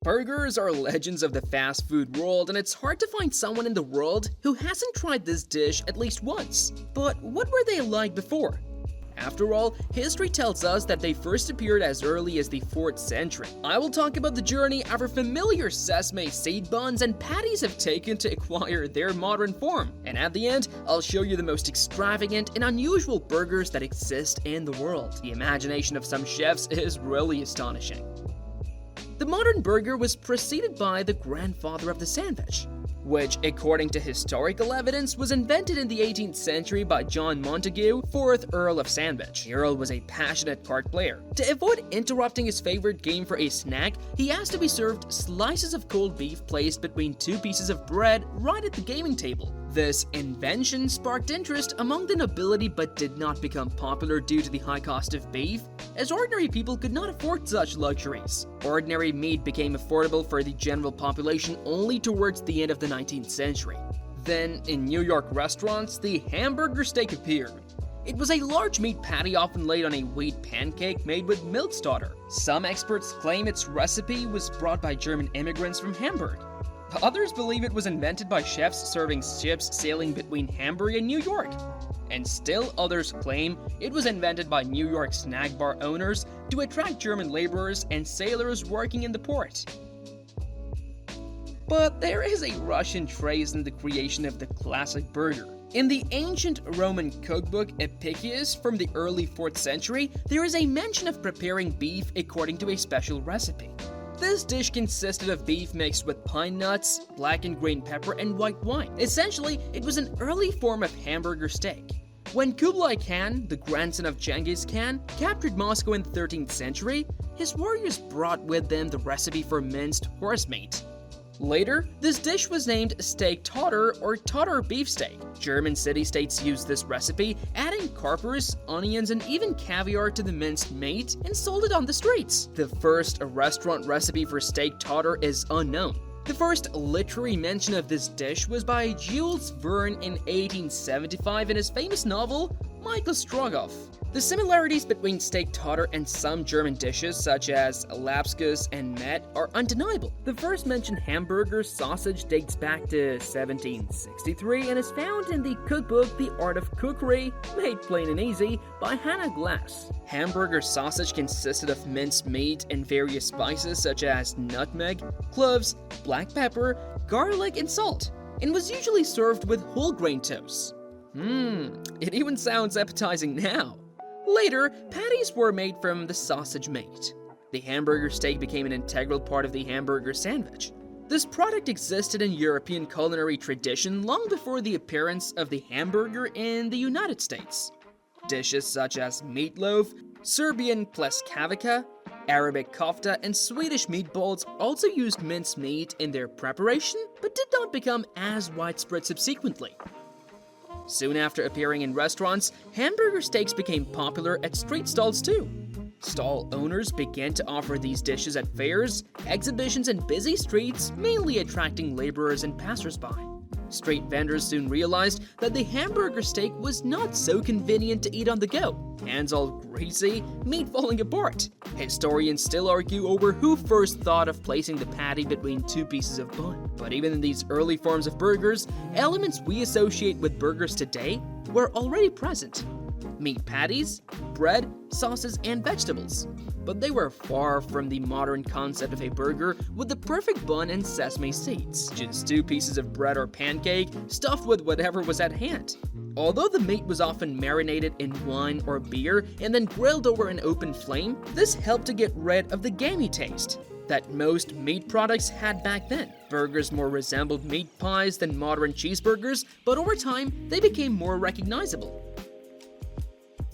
Burgers are legends of the fast food world, and it's hard to find someone in the world who hasn't tried this dish at least once. But what were they like before? After all, history tells us that they first appeared as early as the 4th century. I will talk about the journey our familiar sesame seed buns and patties have taken to acquire their modern form. And at the end, I'll show you the most extravagant and unusual burgers that exist in the world. The imagination of some chefs is really astonishing. The modern burger was preceded by the grandfather of the sandwich, which, according to historical evidence, was invented in the 18th century by John Montagu, 4th Earl of Sandwich. The Earl was a passionate card player. To avoid interrupting his favorite game for a snack, he asked to be served slices of cold beef placed between 2 pieces of bread right at the gaming table. This invention sparked interest among the nobility but did not become popular due to the high cost of beef, as ordinary people could not afford such luxuries. Ordinary meat became affordable for the general population only towards the end of the 19th century. Then, in New York restaurants, the hamburger steak appeared. It was a large meat patty often laid on a wheat pancake made with milk starter. Some experts claim its recipe was brought by German immigrants from Hamburg. Others believe it was invented by chefs serving ships sailing between Hamburg and New York. And still others claim it was invented by New York snack bar owners to attract German laborers and sailors working in the port. But there is a Russian trace in the creation of the classic burger. In the ancient Roman cookbook Epictetus from the early 4th century, there is a mention of preparing beef according to a special recipe. This dish consisted of beef mixed with pine nuts, blackened green pepper, and white wine. Essentially, it was an early form of hamburger steak. When Kublai Khan, the grandson of Genghis Khan, captured Moscow in the 13th century, his warriors brought with them the recipe for minced horse meat. Later, this dish was named steak Tartar or Tartar beefsteak. German city-states used this recipe, adding capers, onions, and even caviar to the minced meat and sold it on the streets. The first restaurant recipe for steak Tartar is unknown. The first literary mention of this dish was by Jules Verne in 1875 in his famous novel, Michael Strogoff. The similarities between steak Tartar and some German dishes such as lapskus and met are undeniable. The first mentioned hamburger sausage dates back to 1763 and is found in the cookbook The Art of Cookery, Made Plain and Easy by Hannah Glass. Hamburger sausage consisted of minced meat and various spices such as nutmeg, cloves, black pepper, garlic, and salt, and was usually served with whole grain toast. It even sounds appetizing now. Later, patties were made from the sausage meat. The hamburger steak became an integral part of the hamburger sandwich. This product existed in European culinary tradition long before the appearance of the hamburger in the United States. Dishes such as meatloaf, Serbian pleskavica, Arabic kofta, and Swedish meatballs also used minced meat in their preparation, but did not become as widespread subsequently. Soon after appearing in restaurants, hamburger steaks became popular at street stalls too. Stall owners began to offer these dishes at fairs, exhibitions, and busy streets, mainly attracting laborers and passersby. Street vendors soon realized that the hamburger steak was not so convenient to eat on the go. Hands all greasy, meat falling apart. Historians still argue over who first thought of placing the patty between 2 pieces of bun. But even in these early forms of burgers, elements we associate with burgers today were already present. Meat patties, bread, sauces, and vegetables. But they were far from the modern concept of a burger with the perfect bun and sesame seeds. Just 2 pieces of bread or pancake stuffed with whatever was at hand. Although the meat was often marinated in wine or beer and then grilled over an open flame, this helped to get rid of the gamey taste that most meat products had back then. Burgers more resembled meat pies than modern cheeseburgers, but over time, they became more recognizable.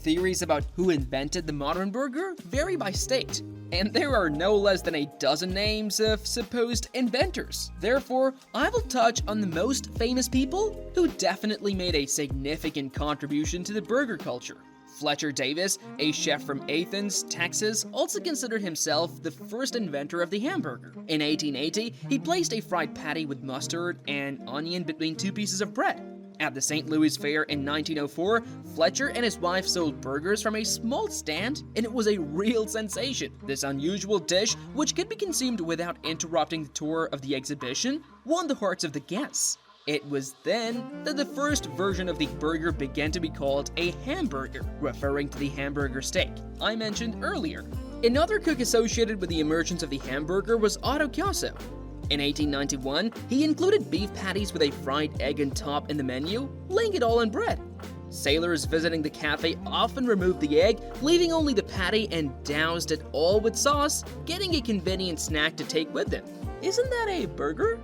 Theories about who invented the modern burger vary by state, and there are no less than a dozen names of supposed inventors. Therefore, I will touch on the most famous people who definitely made a significant contribution to the burger culture. Fletcher Davis, a chef from Athens, Texas, also considered himself the first inventor of the hamburger. In 1880, he placed a fried patty with mustard and onion between 2 pieces of bread. At the St. Louis Fair in 1904, Fletcher and his wife sold burgers from a small stand, and it was a real sensation. This unusual dish, which could be consumed without interrupting the tour of the exhibition, won the hearts of the guests. It was then that the first version of the burger began to be called a hamburger, referring to the hamburger steak I mentioned earlier. Another cook associated with the emergence of the hamburger was Otto Casso. In 1891, he included beef patties with a fried egg on top in the menu, laying it all in bread. Sailors visiting the cafe often removed the egg, leaving only the patty, and doused it all with sauce, getting a convenient snack to take with them. Isn't that a burger?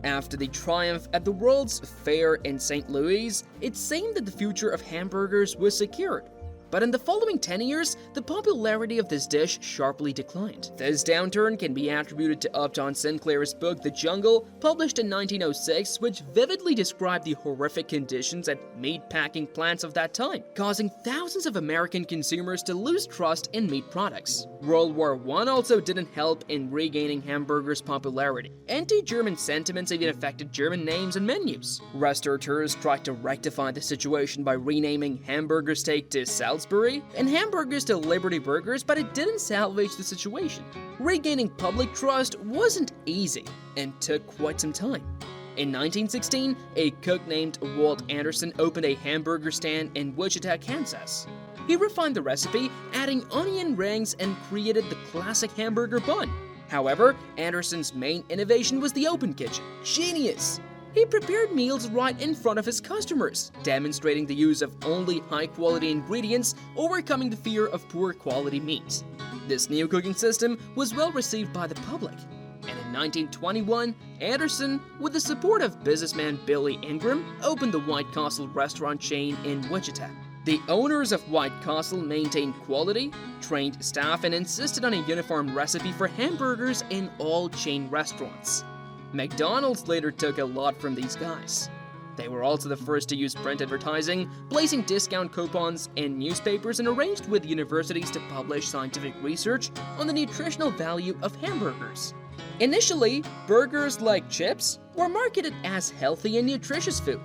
After the triumph at the World's Fair in St. Louis, it seemed that the future of hamburgers was secured. But in the following 10 years, the popularity of this dish sharply declined. This downturn can be attributed to Upton Sinclair's book The Jungle, published in 1906, which vividly described the horrific conditions at meat-packing plants of that time, causing thousands of American consumers to lose trust in meat products. World War I also didn't help in regaining hamburgers' popularity. Anti-German sentiments even affected German names and menus. Restaurateurs tried to rectify the situation by renaming hamburger steak to Salisbury and hamburgers to Liberty Burgers, but it didn't salvage the situation. Regaining public trust wasn't easy and took quite some time. In 1916, a cook named Walt Anderson opened a hamburger stand in Wichita, Kansas. He refined the recipe, adding onion rings, and created the classic hamburger bun. However, Anderson's main innovation was the open kitchen. Genius! He prepared meals right in front of his customers, demonstrating the use of only high-quality ingredients, overcoming the fear of poor-quality meat. This new cooking system was well received by the public, and in 1921, Anderson, with the support of businessman Billy Ingram, opened the White Castle restaurant chain in Wichita. The owners of White Castle maintained quality, trained staff, and insisted on a uniform recipe for hamburgers in all chain restaurants. McDonald's later took a lot from these guys. They were also the first to use print advertising, placing discount coupons in newspapers, and arranged with universities to publish scientific research on the nutritional value of hamburgers. Initially, burgers, like chips, were marketed as healthy and nutritious food.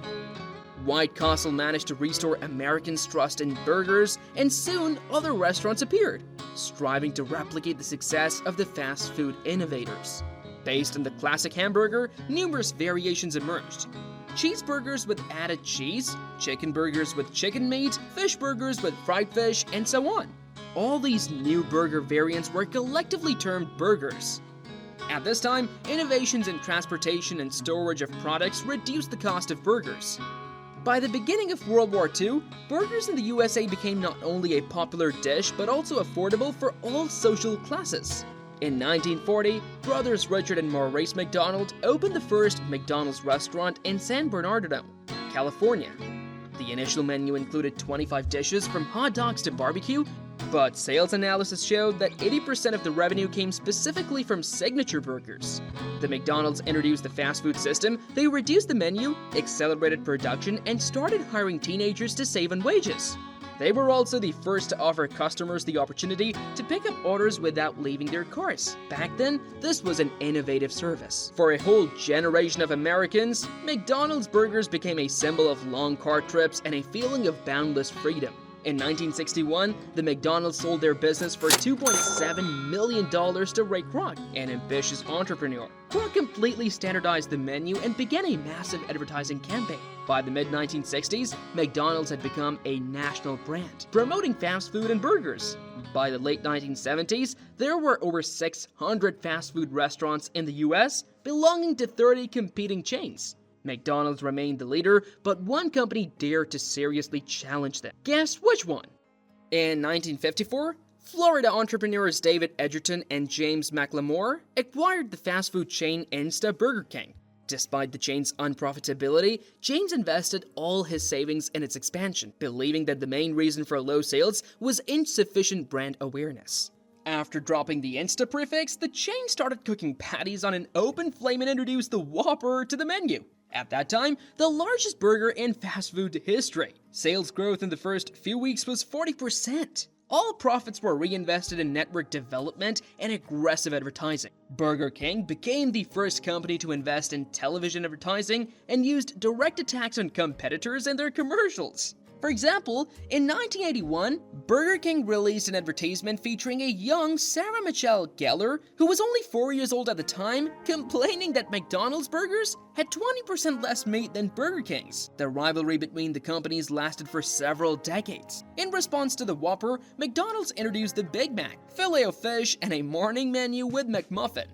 White Castle managed to restore Americans' trust in burgers, and soon other restaurants appeared, striving to replicate the success of the fast food innovators. Based on the classic hamburger, numerous variations emerged. Cheeseburgers with added cheese, chicken burgers with chicken meat, fish burgers with fried fish, and so on. All these new burger variants were collectively termed burgers. At this time, innovations in transportation and storage of products reduced the cost of burgers. By the beginning of World War II, burgers in the USA became not only a popular dish but also affordable for all social classes. In 1940, brothers Richard and Maurice McDonald opened the first McDonald's restaurant in San Bernardino, California. The initial menu included 25 dishes from hot dogs to barbecue, but sales analysis showed that 80% of the revenue came specifically from signature burgers. The McDonald's introduced the fast food system, they reduced the menu, accelerated production, and started hiring teenagers to save on wages. They were also the first to offer customers the opportunity to pick up orders without leaving their cars. Back then, this was an innovative service. For a whole generation of Americans, McDonald's burgers became a symbol of long car trips and a feeling of boundless freedom. In 1961, the McDonald's sold their business for $2.7 million to Ray Kroc, an ambitious entrepreneur. Kroc completely standardized the menu and began a massive advertising campaign. By the mid-1960s, McDonald's had become a national brand, promoting fast food and burgers. By the late 1970s, there were over 600 fast food restaurants in the US, belonging to 30 competing chains. McDonald's remained the leader, but one company dared to seriously challenge them. Guess which one? In 1954, Florida entrepreneurs David Edgerton and James McLemore acquired the fast food chain Insta Burger King. Despite the chain's unprofitability, James invested all his savings in its expansion, believing that the main reason for low sales was insufficient brand awareness. After dropping the Insta prefix, the chain started cooking patties on an open flame and introduced the Whopper to the menu. At that time, the largest burger in fast food history. Sales growth in the first few weeks was 40%. All profits were reinvested in network development and aggressive advertising. Burger King became the first company to invest in television advertising and used direct attacks on competitors in their commercials. For example, in 1981, Burger King released an advertisement featuring a young Sarah Michelle Gellar, who was only 4 years old at the time, complaining that McDonald's burgers had 20% less meat than Burger King's. The rivalry between the companies lasted for several decades. In response to the Whopper, McDonald's introduced the Big Mac, Filet-O-Fish, and a morning menu with McMuffin.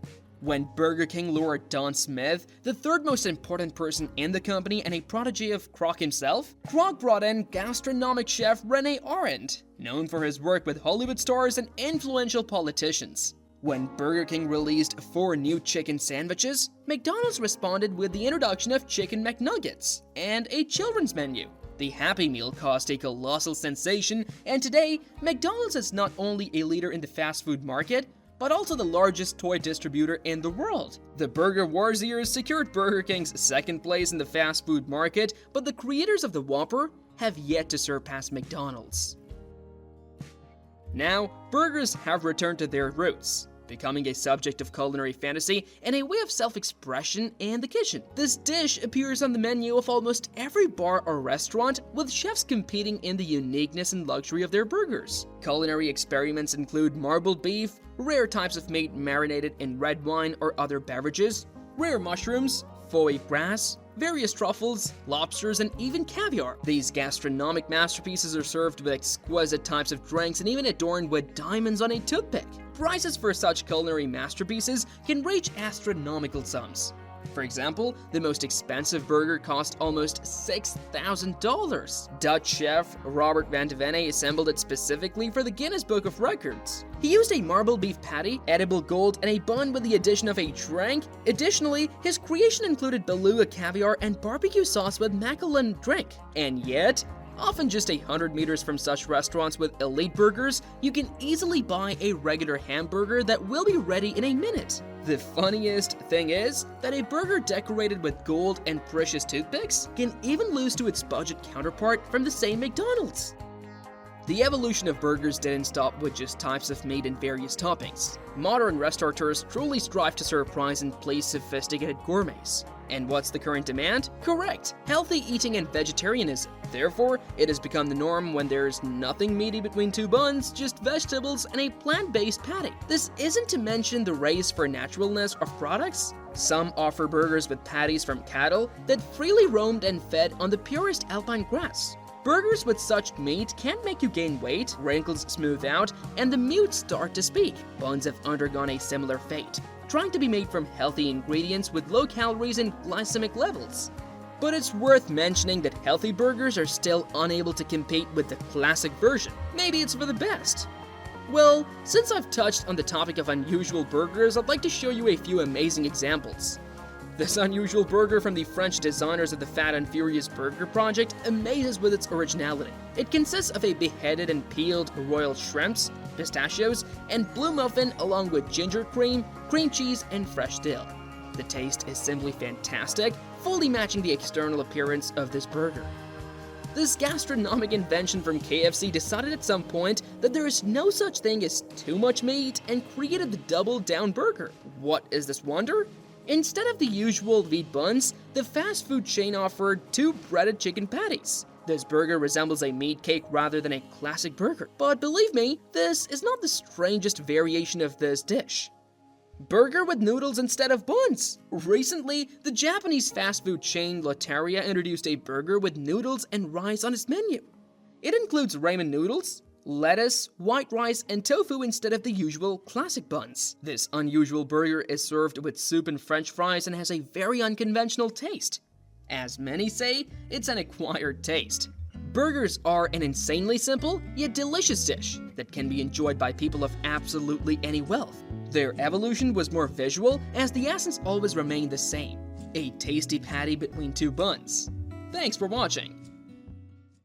When Burger King lured Don Smith, the third most important person in the company and a protege of Kroc himself, Kroc brought in gastronomic chef Rene Arendt, known for his work with Hollywood stars and influential politicians. When Burger King released 4 new chicken sandwiches, McDonald's responded with the introduction of Chicken McNuggets and a children's menu. The Happy Meal caused a colossal sensation, and today, McDonald's is not only a leader in the fast food market, but also the largest toy distributor in the world. The Burger Wars years secured Burger King's second place in the fast food market, but the creators of the Whopper have yet to surpass McDonald's. Now, burgers have returned to their roots, becoming a subject of culinary fantasy and a way of self-expression in the kitchen. This dish appears on the menu of almost every bar or restaurant, with chefs competing in the uniqueness and luxury of their burgers. Culinary experiments include marbled beef, rare types of meat marinated in red wine or other beverages, rare mushrooms, foie gras, various truffles, lobsters, and even caviar. These gastronomic masterpieces are served with exquisite types of drinks and even adorned with diamonds on a toothpick. Prices for such culinary masterpieces can reach astronomical sums. For example, the most expensive burger cost almost $6,000. Dutch chef Robert van de Venne assembled it specifically for the Guinness Book of Records. He used a marbled beef patty, edible gold, and a bun with the addition of a drink. Additionally, his creation included beluga caviar and barbecue sauce with Macallan drink. And yet, often just 100 meters from such restaurants with elite burgers, you can easily buy a regular hamburger that will be ready in a minute. The funniest thing is that a burger decorated with gold and precious toothpicks can even lose to its budget counterpart from the same McDonald's. The evolution of burgers didn't stop with just types of meat and various toppings. Modern restaurateurs truly strive to surprise and please sophisticated gourmets. And what's the current demand? Correct, healthy eating and vegetarianism. Therefore, it has become the norm when there's nothing meaty between 2 buns, just vegetables and a plant-based patty. This isn't to mention the race for naturalness of products. Some offer burgers with patties from cattle that freely roamed and fed on the purest alpine grass. Burgers with such meat can't make you gain weight, wrinkles smooth out, and the mute start to speak. Buns have undergone a similar fate, trying to be made from healthy ingredients with low calories and glycemic levels. But it's worth mentioning that healthy burgers are still unable to compete with the classic version. Maybe it's for the best. Well, since I've touched on the topic of unusual burgers, I'd like to show you a few amazing examples. This unusual burger from the French designers of the Fat and Furious Burger project amazes with its originality. It consists of a beheaded and peeled royal shrimps, pistachios, and blue muffin along with ginger cream, cream cheese, and fresh dill. The taste is simply fantastic, fully matching the external appearance of this burger. This gastronomic invention from KFC decided at some point that there is no such thing as too much meat and created the Double Down Burger. What is this wonder? Instead of the usual wheat buns, the fast food chain offered 2 breaded chicken patties. This burger resembles a meat cake rather than a classic burger. But believe me, this is not the strangest variation of this dish. Burger with noodles instead of buns! Recently, the Japanese fast food chain Lotteria introduced a burger with noodles and rice on its menu. It includes ramen noodles, lettuce, white rice, and tofu instead of the usual classic buns. This unusual burger is served with soup and french fries and has a very unconventional taste. As many say, it's an acquired taste. Burgers are an insanely simple, yet delicious dish that can be enjoyed by people of absolutely any wealth. Their evolution was more visual, as the essence always remained the same: a tasty patty between 2 buns. Thanks for watching.